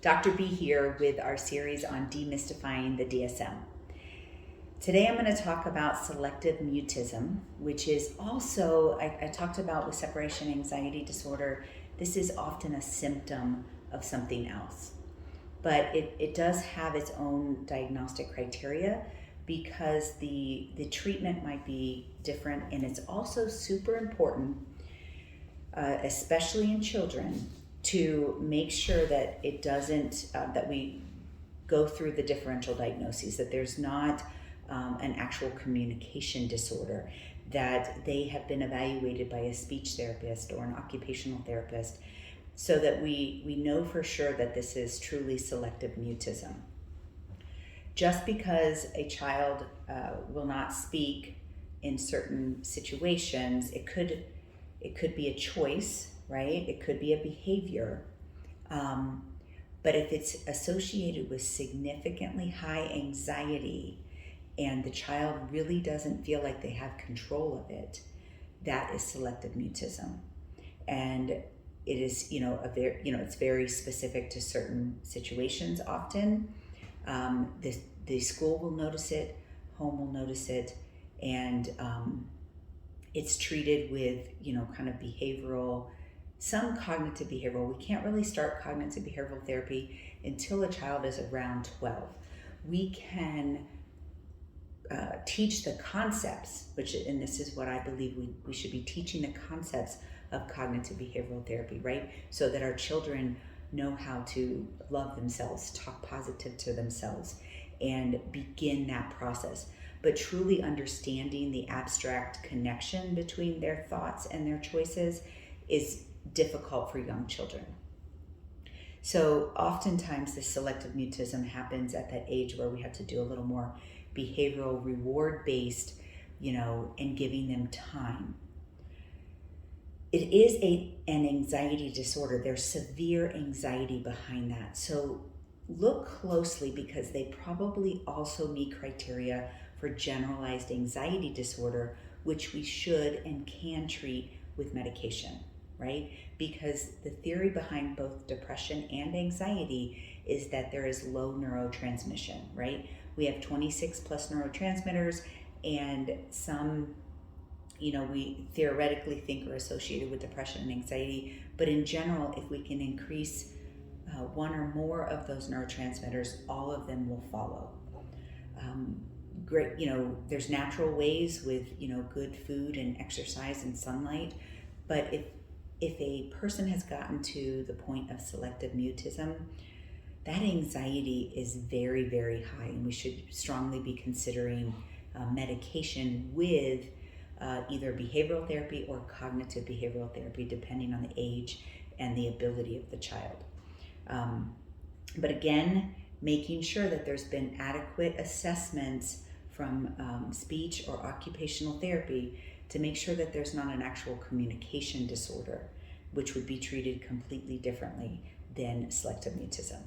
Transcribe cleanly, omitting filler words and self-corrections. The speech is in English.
Dr. B here with our series on demystifying the DSM. Today I'm going to talk about selective mutism, which is also, I talked about with separation anxiety disorder. This is often a symptom of something else, but it does have its own diagnostic criteria because the treatment might be different, and it's also super important, especially in children, to make sure that it doesn't, that we go through the differential diagnoses, that there's not an actual communication disorder, that they have been evaluated by a speech therapist or an occupational therapist, so that we know for sure that this is truly selective mutism. Just because a child will not speak in certain situations, it could be a choice, right? It could be a behavior. But if it's associated with significantly high anxiety and the child really doesn't feel like they have control of it, that is selective mutism. And it is, it's very specific to certain situations often. The school will notice it, home will notice it, and it's treated with, kind of behavioral, some cognitive behavioral. We can't really start cognitive behavioral therapy until a child is around 12. We can teach the concepts, and this is what I believe we should be teaching, the concepts of cognitive behavioral therapy, right? So that our children know how to love themselves, talk positive to themselves, and begin that process. But truly understanding the abstract connection between their thoughts and their choices is difficult for young children. So oftentimes this selective mutism happens at that age where we have to do a little more behavioral reward-based, and giving them time. It is an anxiety disorder. There's severe anxiety behind that. So look closely, because they probably also meet criteria for generalized anxiety disorder, which we should and can treat with medication, right? Because the theory behind both depression and anxiety is that there is low neurotransmission, right? We have 26 plus neurotransmitters, and some, we theoretically think are associated with depression and anxiety. But in general, if we can increase one or more of those neurotransmitters, all of them will follow. Great, there's natural ways with, good food and exercise and sunlight. But if a person has gotten to the point of selective mutism, that anxiety is very, very high, and we should strongly be considering medication with either behavioral therapy or cognitive behavioral therapy, depending on the age and the ability of the child. But again, making sure that there's been adequate assessments from speech or occupational therapy to make sure that there's not an actual communication disorder, which would be treated completely differently than selective mutism.